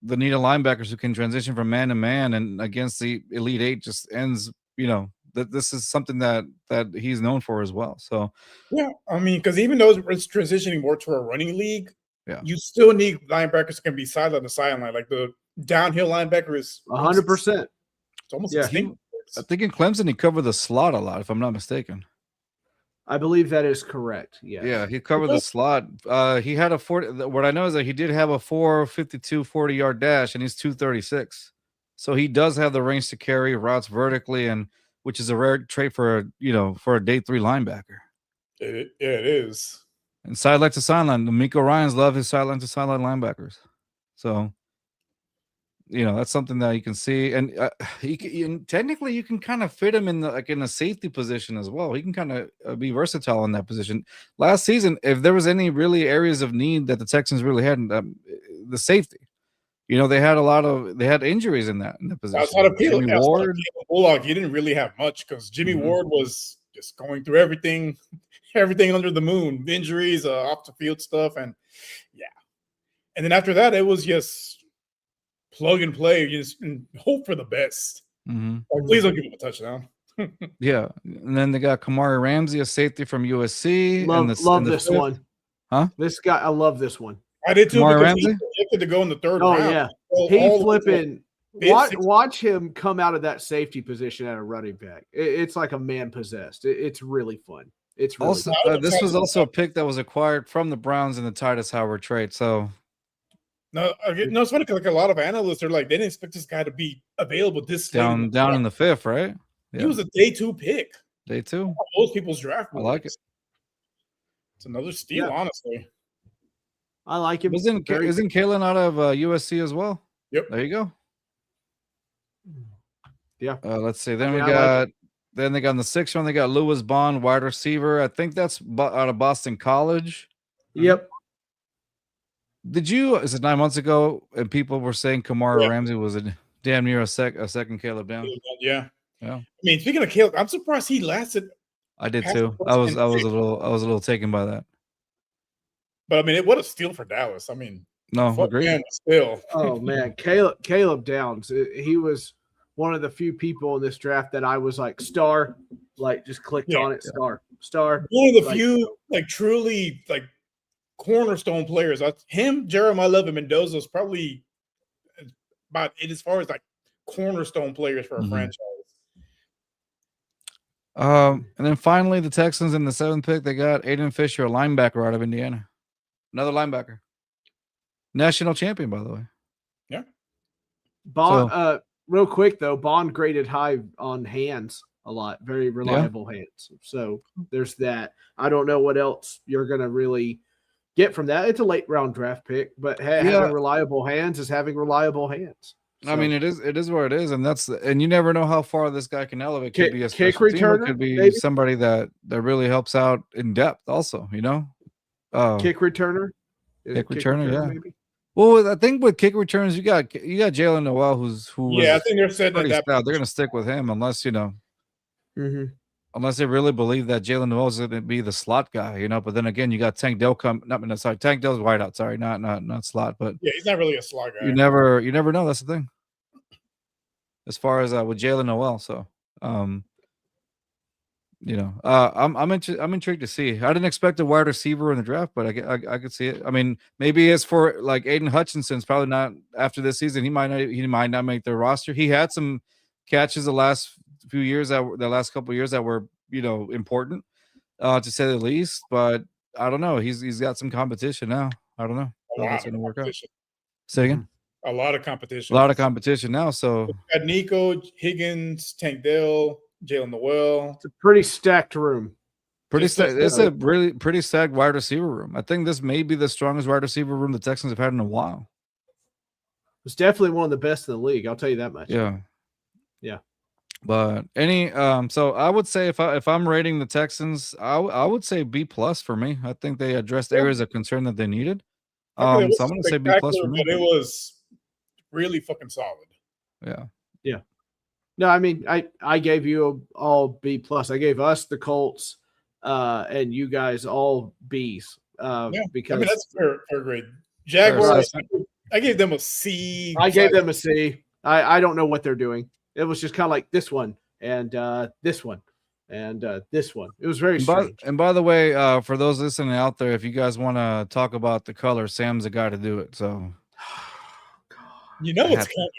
the need of linebackers who can transition from man to man and against the Elite Eight just ends, that this is something that he's known for as well. So, I mean, because even though it's transitioning more to a running league, you still need linebackers that can be sideline to sideline. Like the downhill linebacker is 100%. It's almost I think in Clemson he covered the slot a lot, if I'm not mistaken. I believe that is correct. Yeah, he covered the slot. He had a 40. What I know is that he did have a 4.52 40-yard dash, and he's 236. So he does have the range to carry routes vertically, and which is a rare trait for a day 3 linebacker. It is. And sideline to sideline, the Miko Ryans love his sideline to sideline linebackers. So. That's something that you can see, and technically you can kind of fit him in in a safety position as well. He can kind of be versatile in that position. Last season, if there was any really areas of need that the Texans really had, the safety, they had injuries in that position. Outside of Jimmy Ward, Bullock, he didn't really have much because Jimmy Ward was just going through everything under the moon, injuries, off the field stuff, and then after that, it was just. Plug and play, just hope for the best. Please don't give him a touchdown. Yeah, and then they got Kamari Ramsey, a safety from USC. Love this one. Huh? This guy, I love this one. I did too. Kamari Ramsey he projected to go in the third round. Yeah, he flipping. Watch him come out of that safety position at a running back. It's like a man possessed. It's really fun. It's really also this was also a pick that was acquired from the Browns in the Titus Howard trade. So. No, it's funny because a lot of analysts are like they didn't expect this guy to be available this down in the 5th, right? Yeah. He was a day 2 pick. Day 2. Most people's draft. I like it. It's another steal, honestly. I like him. Isn't Kalen out of USC as well? Yep. There you go. Yeah. Let's see. Then then they got in the 6th round. They got Lewis Bond, wide receiver. I think that's out of Boston College. Yep. Is it 9 months ago, and people were saying Kamara Ramsey was a damn near a second Caleb down? Yeah. I mean, speaking of Caleb, I'm surprised he lasted. I did too. I was a little taken by that. But I mean, what a steal for Dallas. I mean, agreed. Still. Oh man, Caleb Downs. He was one of the few people in this draft that I was like star, like just clicked on it, star. One of the few truly cornerstone players. Him, Jeremiah Love, and Mendoza is probably about it as far as cornerstone players for a franchise. And then finally, the Texans in the 7th pick, they got Aiden Fisher, a linebacker out of Indiana. Another linebacker. National champion, by the way. Yeah. Bond, real quick though, Bond graded high on hands a lot, very reliable hands. So there's that. I don't know what else you're gonna really get from that. It's a late round draft pick, but having reliable hands is having reliable hands. So. I mean, it is where it is, and you never know how far this guy can elevate. Could be a kick returner, could be somebody that really helps out in depth. Also, kick returner, maybe? Well, I think with kick returns, you got Jalen Noel, who I think they're said that they're going to stick with him unless Mm-hmm. Unless they really believe that Jalen Noel is going to be the slot guy, you know. But then again, you got Tank Dell Tank Dell's wideout. Sorry, not slot, but yeah, he's not really a slot guy. You never know. That's the thing. As far as with Jalen Noel, so you know, I'm intrigued to see. I didn't expect a wide receiver in the draft, but I could see it. I mean, maybe it's for like Aiden Hutchinson's probably not after this season. He might not make the roster. He had some catches the last couple of years that were, you know, important to say the least. But I don't know. He's got some competition now. I don't know how that's going to work out. Say again. A lot of competition. A lot of competition now. So got Nico, Higgins, Tank Dell, Jalen Noel. It's a pretty stacked room. It's a really pretty stacked wide receiver room. I think this may be the strongest wide receiver room the Texans have had in a while. It's definitely one of the best in the league. I'll tell you that much. Yeah. But so I would say if I'm rating the Texans, I would say B+ for me. I think they addressed areas of concern that they needed. So I'm going to say B+ for me. But it was really fucking solid. Yeah. No, I mean, I gave you all B+. I gave us the Colts, and you guys all Bs. Because I mean that's fair grade. Jaguars, I gave them a C. I gave them a C. I don't know what they're doing. It was just kind of like this one and this one and this one. It was very strange. And by the way, for those listening out there, if you guys want to talk about the color, Sam's the guy to do it. So you know what's coming.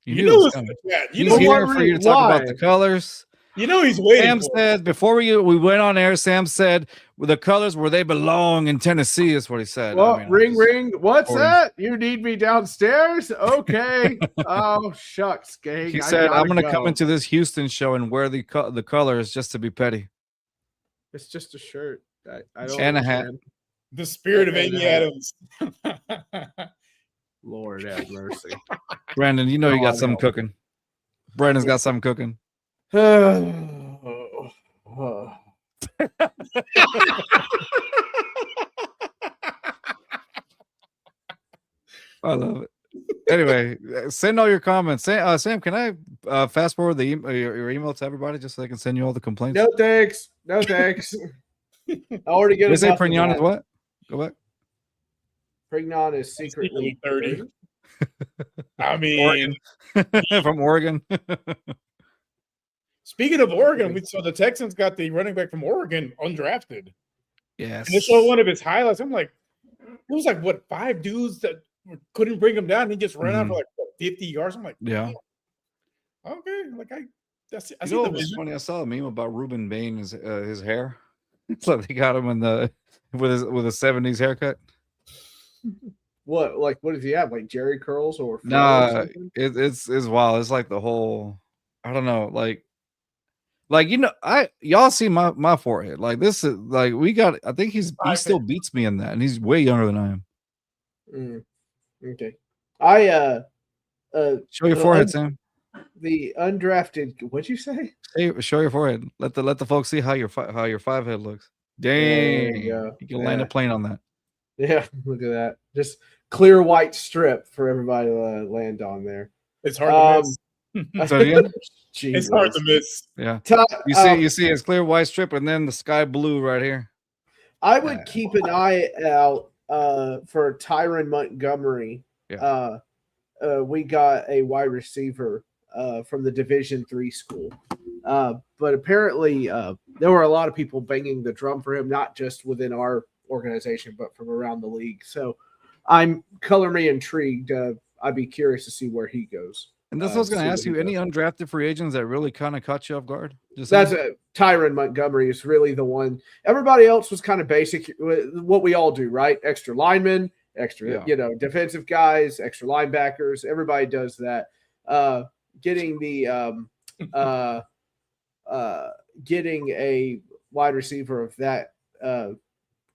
You know what's coming. He's here for you to talk about the colors. You know he's waiting. Sam said before we went on air. Sam said the colors where they belong in Tennessee is what he said. Well, ring. What's that? You need me downstairs? Okay. Oh shucks, gang. He said I'm going to come into this Houston show and wear the colors just to be petty. It's just a shirt. I don't and a hat. The spirit of Amy Adams. Lord have mercy. Brandon, you know you got something cooking. Brandon's got something cooking. I love it. Anyway, send all your comments. Sam, can I fast forward your email to everybody just so they can send you all the complaints? No thanks. I already get it. Say Prignon is what? Go back. Prignon is secretly 30. I mean, from Oregon. Speaking of Oregon, so the Texans got the running back from Oregon undrafted. Yes. And they showed one of his highlights. I'm like, it was like, what, 5 dudes that couldn't bring him down. He just ran out for like 50 yards. I'm like, yeah. Okay. Like, I see the vision. Funny. I saw a meme about Ruben Bain, his hair. It's like they got him with a 70s haircut. What does he have? Like Jerry curls or nah? It's wild. It's like the whole. I don't know. Like you know, y'all see my forehead. Like this is like we got. I think he still beats me in that, and he's way younger than I am. Okay. Show your forehead, Sam. The undrafted. What'd you say? Show your forehead. Let the folks see how your 5 head looks. Dang, you can land a plane on that. Yeah, look at that. Just clear white strip for everybody to land on there. It's hard to miss. It's hard to miss. Yeah. You see his clear white strip and then the sky blue right here. I would keep an eye out for Tyron Montgomery. Yeah. We got a wide receiver from the Division III school. But apparently there were a lot of people banging the drum for him, not just within our organization, but from around the league. So color me intrigued. I'd be curious to see where he goes. And that's what I was going to ask you. Any undrafted free agents that really kind of caught you off guard? Tyron Montgomery is really the one. Everybody else was kind of basic. What we all do, right? Extra linemen, extra, defensive guys, extra linebackers. Everybody does that. Getting a wide receiver of that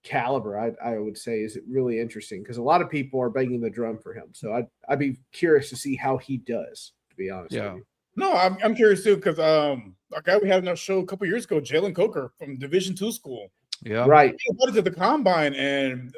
caliber, I would say, is really interesting because a lot of people are banging the drum for him. So I'd be curious to see how he does, to be honest with you. No, I'm curious too because a guy we had on our show a couple years ago, Jalen Coker from Division II school. Yeah, right. He went to the combine and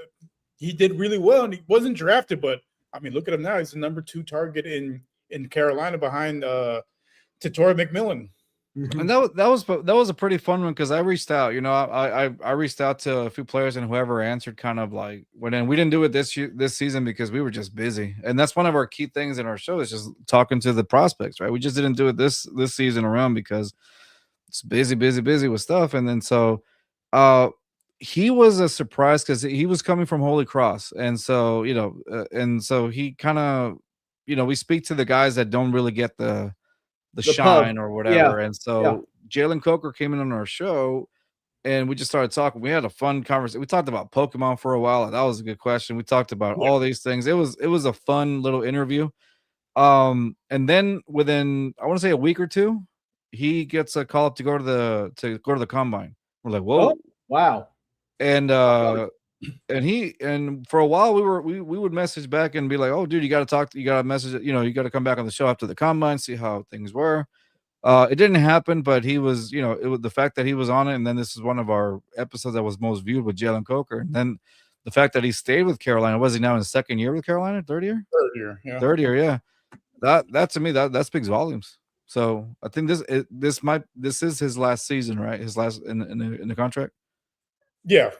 he did really well, and he wasn't drafted, but I mean, look at him now. He's the number 2 target in Carolina behind Tatori McMillan. And that was a pretty fun one because I reached out. I reached out to a few players and whoever answered kind of like when we didn't do it this season because we were just busy. And that's one of our key things in our show is just talking to the prospects, right? We just didn't do it this season around because it's busy with stuff. And then so he was a surprise because he was coming from Holy Cross. And so, and so he kind of, we speak to the guys that don't really get the shine or whatever. And so Jalen Coker came in on our show and we just started talking. We had a fun conversation. We talked about Pokemon for a while. That was a good question. We talked about all these things. It was a fun little interview. And then within, I want to say a week or two, he gets a call up to go to the combine. We're like, whoa, wow. And and for a while we would message back and be like, oh dude, you got to message, you got to come back on the show after the combine, see how things were. It didn't happen, but he was, it was the fact that he was on it. And then this is one of our episodes that was most viewed with Jalen Coker. And then the fact that he stayed with Carolina, was he now in his second year with Carolina? Third year. Yeah. That to me, that speaks volumes. So I think this is his last season, right? His last in the contract. Yeah.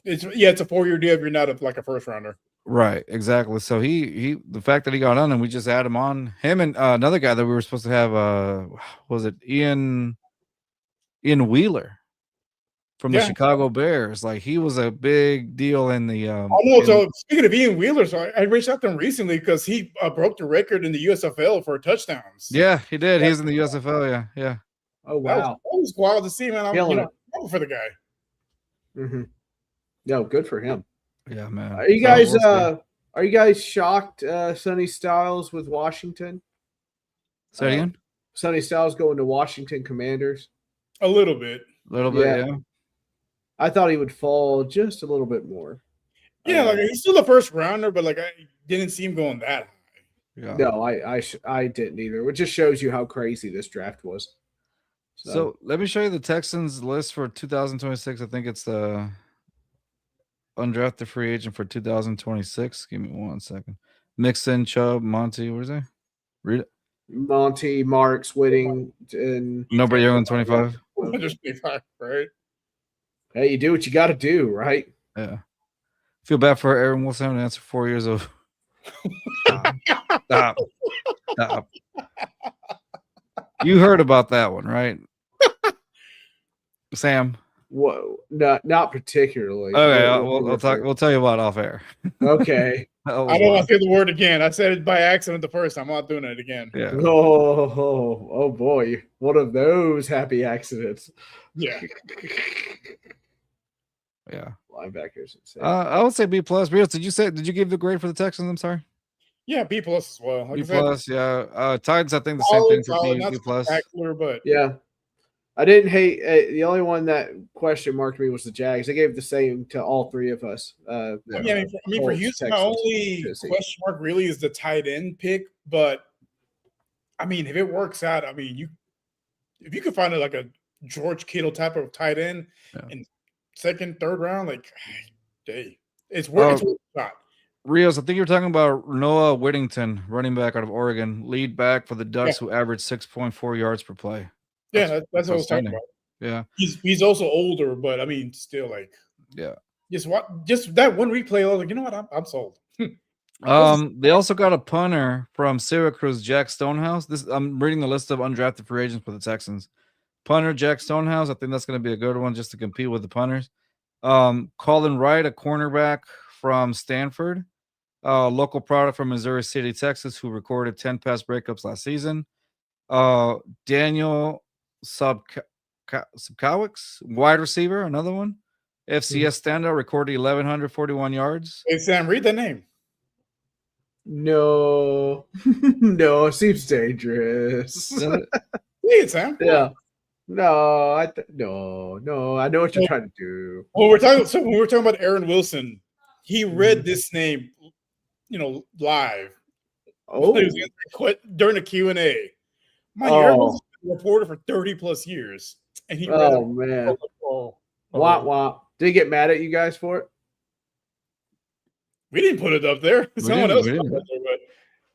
It's a 4-year deal if you're not a first rounder. Right, exactly. So he the fact that he got on and we just add him on, him and another guy that we were supposed to have, was it Ian Wheeler from the Chicago Bears? Like he was a big deal in the. So speaking of Ian Wheeler, so I reached out to him recently because he broke the record in the USFL for touchdowns. Yeah, he did. He's in the USFL. Yeah. Oh wow, that was wild to see, man. I'm happy for the guy. Mm-hmm. No, good for him. Yeah, man. Are you guys shocked? Sonny Styles with Washington. Say again. Sonny Styles going to Washington Commanders. A little bit. Yeah. I thought he would fall just a little bit more. Yeah, he's still the first rounder, but I didn't see him going that high. Yeah. No, I didn't either. It just shows you how crazy this draft was. So let me show you the Texans list for 2026. I think it's the undrafted free agent for 2026. Give me 1 second. Mixon, Chubb, Monty. What is it? Read it. Monty, Marks, Whitting, and nobody younger than 25. Just 25, right? Hey, you do what you got to do, right? Yeah. Feel bad for Aaron Wilson. Answer 4 years of. Stop. You heard about that one, right? Sam. Whoa, not particularly. Okay, we'll tell you about off air. Okay. I don't want to say the word again. I said it by accident the first time. I'm not doing it again. Yeah. Oh boy. One of those happy accidents. Yeah. Yeah. Linebackers. I would say B+. Rios, did you give the grade for the Texans? I'm sorry. Yeah, B+ as well. B+, yeah. Titans, I think the same thing for B+. But yeah. I didn't hate the only one that question marked me was the Jags. I gave the same to all three of us. For Houston, my only question mark really is the tight end pick. But I mean, if it works out, I mean, if you could find a George Kittle type of tight end in second, third round, it's worth a shot. Rios, I think you're talking about Noah Whittington, running back out of Oregon, lead back for the Ducks, who averaged 6.4 yards per play. Yeah, that's what I was talking about. Yeah, he's also older, but I mean, still just that one replay. I was like, you know what, I'm sold. They also got a punter from Syracuse, Jack Stonehouse. I'm reading the list of undrafted free agents for the Texans. Punter Jack Stonehouse. I think that's going to be a good one just to compete with the punters. Colin Wright, a cornerback from Stanford, local product from Missouri City, Texas, who recorded 10 pass breakups last season. Daniel Subkowicz, wide receiver, another one. FCS standout, recorded 1,141 yards. Hey, Sam, read the name. No, it seems dangerous. Read it, Sam. Yeah. No, I know what you're trying to do. When we're talking about Aaron Wilson, he read this name, live. Oh, during the Q&A. Aaron Wilson's been a reporter for 30+ years, and he read it. Man. Wah. Did he get mad at you guys for it? We didn't put it up there. Someone else put it up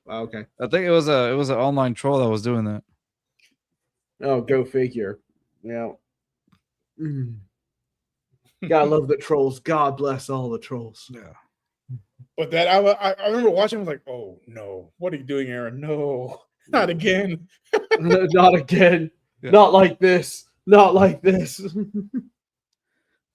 there. Okay. I think it was an online troll that was doing that. Oh, go figure. Yeah. Gotta love the trolls. God bless all the trolls. Yeah. But that I remember watching. I was like, oh no, what are you doing, Aaron? No, not again. Not again. Yeah. Not like this. Not like this.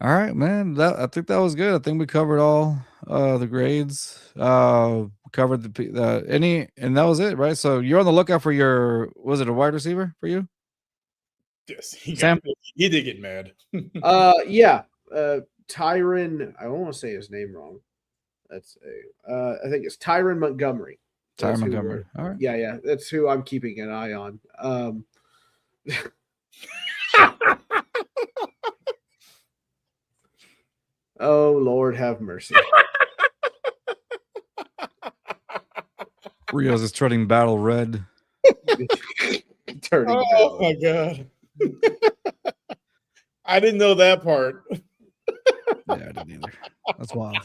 All right, man. I think that was good. I think we covered all the grades. Covered and that was it, right? So you're on the lookout for was it a wide receiver for you? Yes, Sam? He did get mad. Yeah. Tyron, I don't want to say his name wrong. I think it's Tyron Montgomery. Tyron Montgomery. All right. Yeah. That's who I'm keeping an eye on. Oh, Lord have mercy. Rios is turning battle red. Oh my God. I didn't know that part. Yeah, I didn't either. That's wild.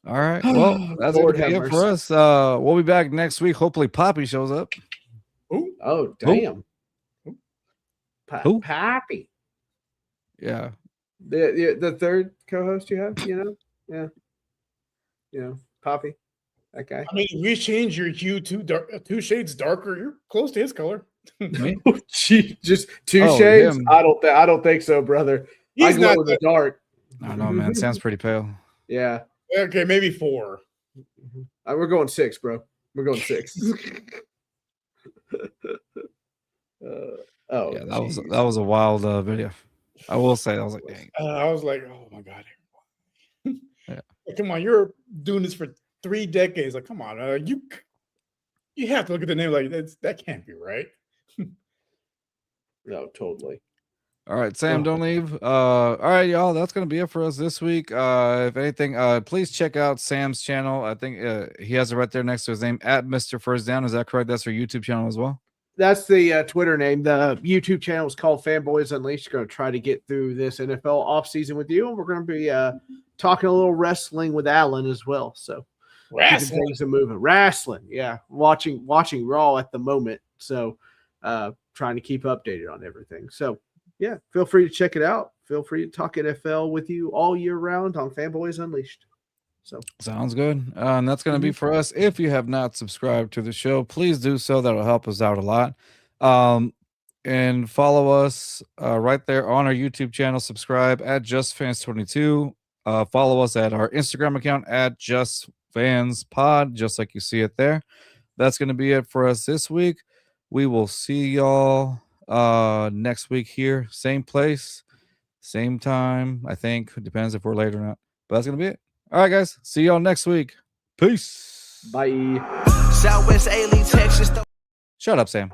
All right. Well, that's Lord gonna be have it for us. We'll be back next week. Hopefully Poppy shows up. Ooh. Oh, damn. Who? Poppy. Yeah. The third co-host you have, Yeah. Poppy. That guy. I mean, if we change your hue two shades darker, you're close to his color. Me? Just two shades? Him. I don't think so, brother. He's I glow not in the dark. I don't know, man. Sam's pretty pale. Yeah. Okay, maybe 4. We're going 6, bro. We're going 6. Yeah, that was a wild video. I will say, I was like, dang. I was like, oh my God. Yeah. Come on, you're doing this for 3 decades. Like, come on, you have to look at the name like that can't be right. No, totally. All right, Sam, don't leave. All right, y'all. That's gonna be it for us this week. If anything, please check out Sam's channel. I think he has it right there next to his name at Mr. First Down. Is that correct? That's our YouTube channel as well. That's the Twitter name. The YouTube channel is called Fanboys Unleashed. Going to try to get through this NFL offseason with you, and we're going to be talking a little wrestling with Alan as well. So Wrestling, things are moving. Wrestling, yeah. Watching Raw at the moment. So trying to keep updated on everything. So yeah, feel free to check it out. Feel free to talk NFL with you all year round on Fanboys Unleashed. So sounds good. And that's going to be for us. If you have not subscribed to the show, please do so. That'll help us out a lot. And follow us right there on our YouTube channel. Subscribe at JustFans22. Follow us at our Instagram account at JustFansPod, just like you see it there. That's going to be it for us this week. We will see y'all next week here. Same place, same time. I think it depends if we're late or not. But that's going to be it. All right, guys. See y'all next week. Peace. bye. Southwest A-League, Texas. Shut up, Sam.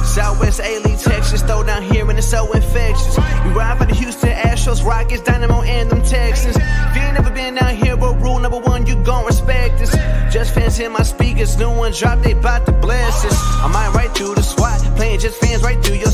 Southwest A-League, Texas, throw down here and it's so infectious. We ride for the Houston Astros, Rockets, Dynamo, and them Texans. If you ain't never been down here, but rule number 1, you gon' respect us. Just fans in my speakers, new one drop, they bout to bless us. I might right through the SWAT, playing just fans right through your